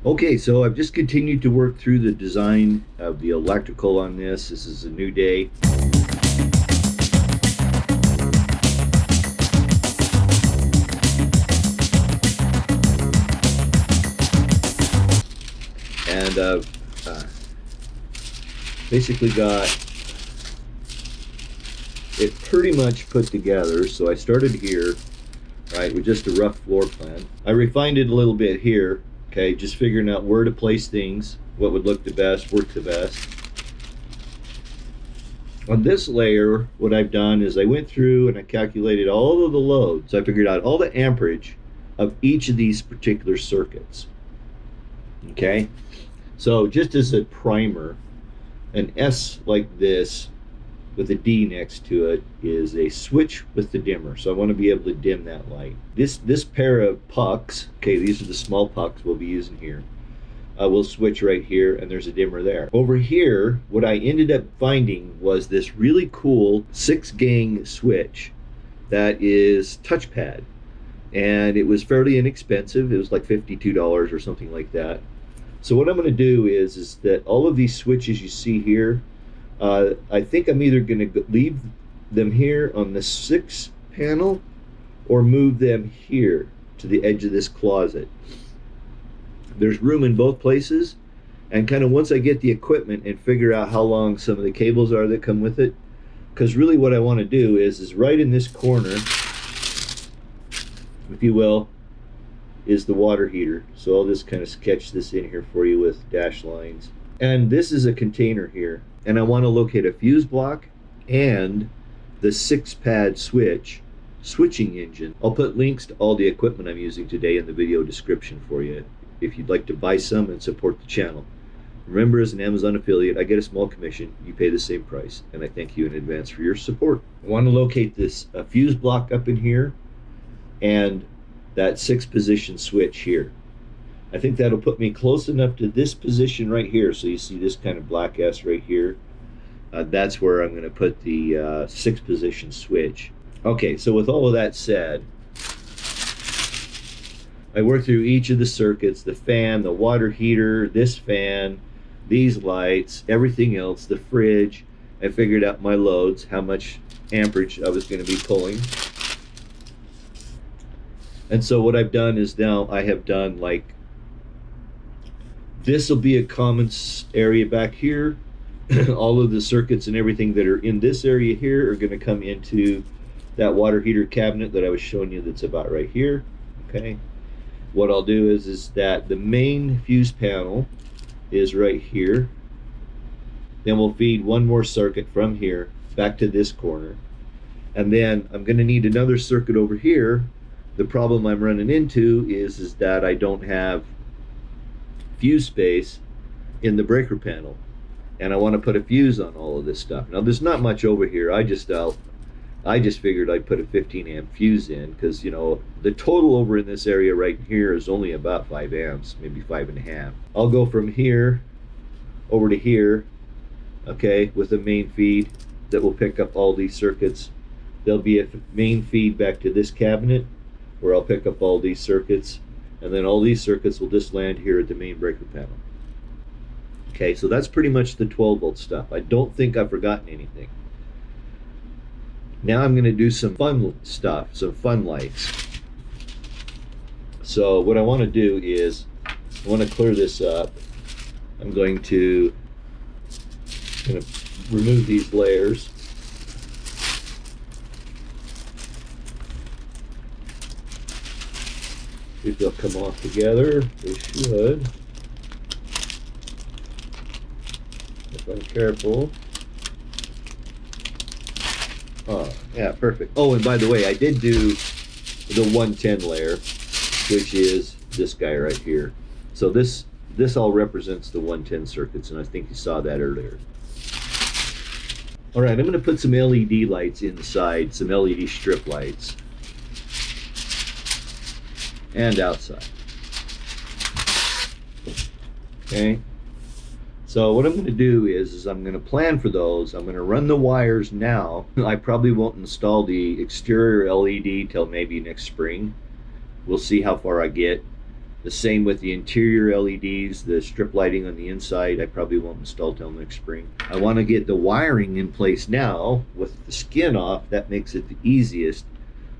Okay, so I've just continued to work through the design of the electrical on this. This is a new day. And basically got it pretty much put together. So I started here, right, with just a rough floor plan. I refined it a little bit here, okay, just figuring out where to place things, what would look the best, work the best. On this layer, what I've done is I went through and I calculated all of the loads. I figured out all the amperage of each of these particular circuits. Okay, so just as a primer, an S like this with a D next to it is a switch with the dimmer. So I want to be able to dim that light. This pair of pucks, okay, these are the small pucks we'll be using here. We'll switch right here, and there's a dimmer there. Over here, what I ended up finding was this really cool 6-gang switch that is touchpad. And it was fairly inexpensive. It was like $52 or something like that. So what I'm going to do is that all of these switches you see here, I think I'm either going to leave them here on the 6 panel or move them here to the edge of this closet. There's room in both places, and kind of once I get the equipment and figure out how long some of the cables are that come with it, because really what I want to do is right in this corner, if you will, is the water heater. So I'll just kind of sketch this in here for you with dash lines. And this is a container here, and I want to locate a fuse block and the 6-pad switching engine. I'll put links to all the equipment I'm using today in the video description for you if you'd like to buy some and support the channel. Remember, as an Amazon affiliate, I get a small commission. You pay the same price, and I thank you in advance for your support. I want to locate this fuse block up in here and that 6-position switch here. I think that'll put me close enough to this position right here. So you see this kind of black S right here. That's where I'm going to put the 6-position switch. Okay, so with all of that said, I worked through each of the circuits, the fan, the water heater, this fan, these lights, everything else, the fridge. I figured out my loads, how much amperage I was going to be pulling. And so what I've done is now I have done like, this will be a common area back here. All of the circuits and everything that are in this area here are going to come into that water heater cabinet that I was showing you that's about right here. Okay. What I'll do is that the main fuse panel is right here. Then we'll feed one more circuit from here back to this corner. And then I'm going to need another circuit over here. The problem I'm running into is that I don't have fuse space in the breaker panel, and I want to put a fuse on all of this stuff. Now there's not much over here. I just figured I'd put a 15 amp fuse in, because you know the total over in this area right here is only about 5 amps, maybe 5.5. I'll go from here over to here, okay, with a main feed that will pick up all these circuits. There'll be a main feed back to this cabinet where I'll pick up all these circuits, and then all these circuits will just land here at the main breaker panel. Okay, so that's pretty much the 12-volt stuff. I don't think I've forgotten anything. Now I'm going to do some fun stuff, some fun lights. So what I want to do is, I want to clear this up. I'm going to remove these layers. If they'll come off together, they should. If I'm careful. Oh, yeah, perfect. Oh, and by the way, I did do the 110 layer, which is this guy right here. So this all represents the 110 circuits, and I think you saw that earlier. All right, I'm going to put some LED lights inside, some LED strip lights, and outside. Okay, so what I'm going to do is I'm going to plan for those. I'm going to run the wires now. I probably won't install the exterior LED till maybe next spring. We'll see how far I get. The same with the interior LEDs, the strip lighting on the inside, I probably won't install till next spring. I want to get the wiring in place now. With the skin off, that makes it the easiest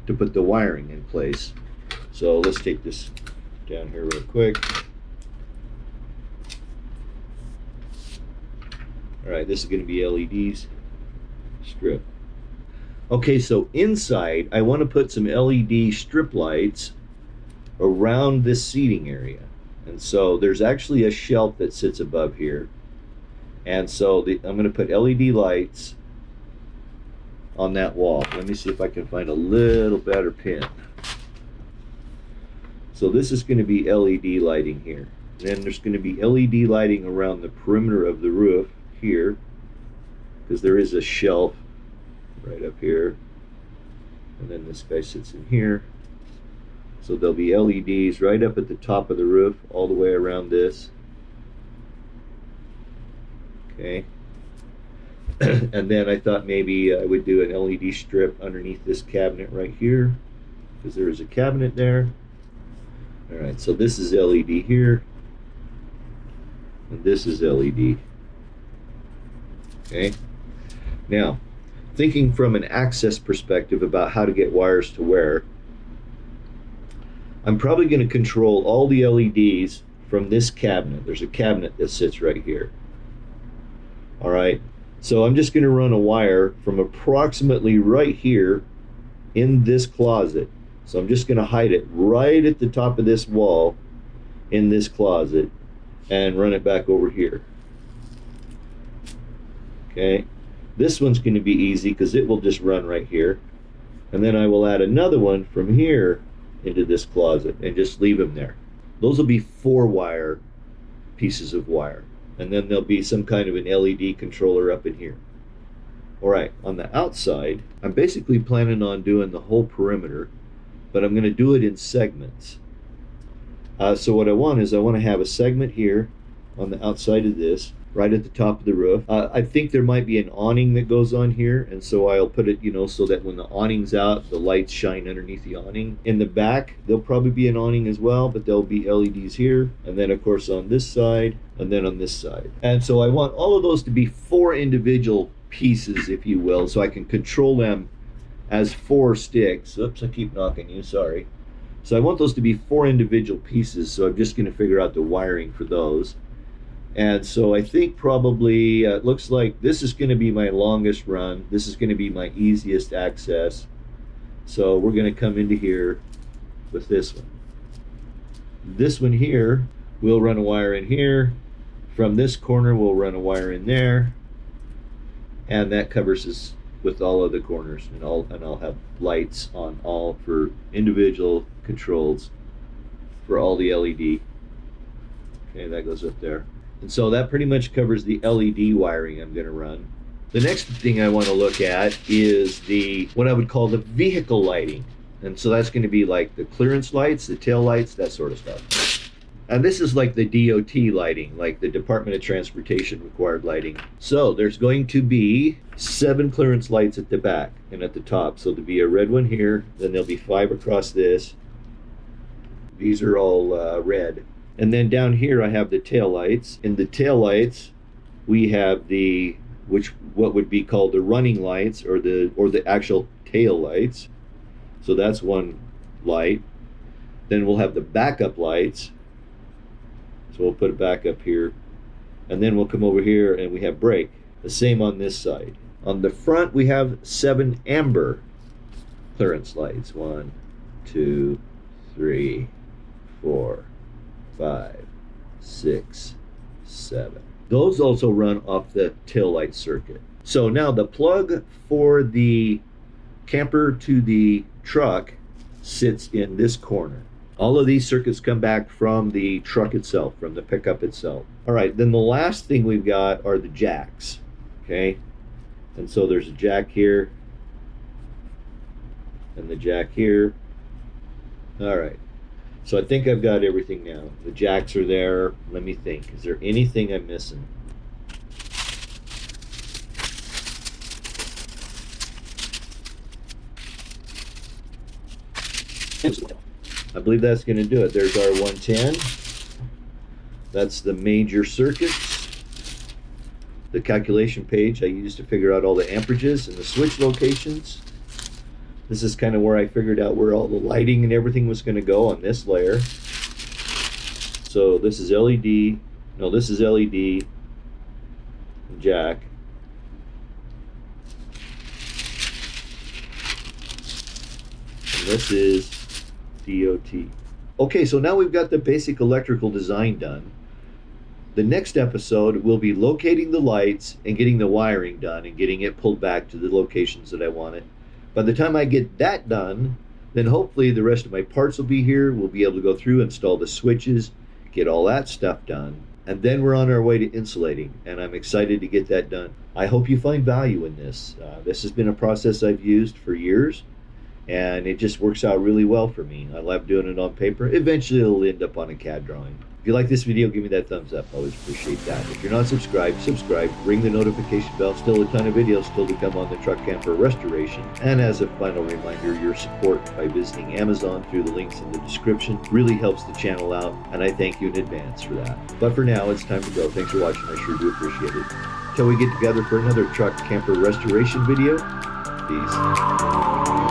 to put the wiring in place. So let's take this down here real quick. All right, this is going to be LEDs, strip. Okay, so inside, I want to put some LED strip lights around this seating area. And so there's actually a shelf that sits above here. And so I'm going to put LED lights on that wall. Let me see if I can find a little better pin. So this is going to be LED lighting here. Then there's going to be LED lighting around the perimeter of the roof here, because there is a shelf right up here. And then this guy sits in here. So there'll be LEDs right up at the top of the roof, all the way around this. Okay. And then I thought maybe I would do an LED strip underneath this cabinet right here, because there is a cabinet there. All right, so this is LED here, and this is LED. Okay. Now, thinking from an access perspective about how to get wires to where, I'm probably going to control all the LEDs from this cabinet. There's a cabinet that sits right here. All right, so I'm just going to run a wire from approximately right here in this closet. So I'm just going to hide it right at the top of this wall in this closet and run it back over here. Okay, this one's going to be easy because it will just run right here. And then I will add another one from here into this closet and just leave them there. Those will be 4-wire pieces of wire. And then there'll be some kind of an LED controller up in here. All right, on the outside, I'm basically planning on doing the whole perimeter, but I'm going to do it in segments. So what I want is I want to have a segment here on the outside of this, right at the top of the roof. I think there might be an awning that goes on here, and so I'll put it, so that when the awning's out, the lights shine underneath the awning. In the back, there'll probably be an awning as well, but there'll be LEDs here, and then of course on this side, and then on this side. And so I want all of those to be 4 individual pieces, if you will, so I can control them as 4 sticks. Oops, I keep knocking you, sorry. So I want those to be 4 individual pieces, so I'm just going to figure out the wiring for those. And so I think probably, it looks like this is going to be my longest run. This is going to be my easiest access. So we're going to come into here with this one. This one here, we'll run a wire in here. From this corner, we'll run a wire in there. And that covers us with all of the corners. And I'll have lights on all for individual controls for all the LED. Okay, that goes up there. And so that pretty much covers the LED wiring I'm going to run. The next thing I want to look at is what I would call the vehicle lighting. And so that's going to be like the clearance lights, the tail lights, that sort of stuff. And this is like the DOT lighting, like the Department of Transportation required lighting. So there's going to be 7 clearance lights at the back and at the top. So there'll be a red one here, then there'll be 5 across this. These are all red. And then down here I have the tail lights. In the tail lights, we have what would be called the running lights, or the actual tail lights. So that's one light. Then we'll have the backup lights. So we'll put it back up here. And then we'll come over here and we have brake. The same on this side. On the front we have 7 amber clearance lights. 1, 2, 3, 4, 5, 6, 7. Those also run off the tail light circuit. So now the plug for the camper to the truck sits in this corner. All of these circuits come back from the truck itself, from the pickup itself. All right, then the last thing we've got are the jacks, okay? And so there's a jack here, and the jack here. All right. So I think I've got everything now. The jacks are there. Let me think. Is there anything I'm missing? I believe that's going to do it. There's our 110. That's the major circuits. The calculation page I used to figure out all the amperages and the switch locations. This is kind of where I figured out where all the lighting and everything was going to go on this layer. So this is LED. No, this is LED. Jack. And this is DOT. Okay, so now we've got the basic electrical design done. The next episode will be locating the lights and getting the wiring done and getting it pulled back to the locations that I want it. By the time I get that done, then hopefully the rest of my parts will be here. We'll be able to go through, install the switches, get all that stuff done. And then we're on our way to insulating, and I'm excited to get that done. I hope you find value in this. This has been a process I've used for years, and it just works out really well for me. I love doing it on paper. Eventually it'll end up on a CAD drawing. If you like this video, give me that thumbs up. I always appreciate that. If you're not subscribed, subscribe. Ring the notification bell. Still a ton of videos still to come on the truck camper restoration. And as a final reminder, your support by visiting Amazon through the links in the description really helps the channel out, and I thank you in advance for that. But for now, it's time to go. Thanks for watching. I sure do appreciate it. Till we get together for another truck camper restoration video, peace.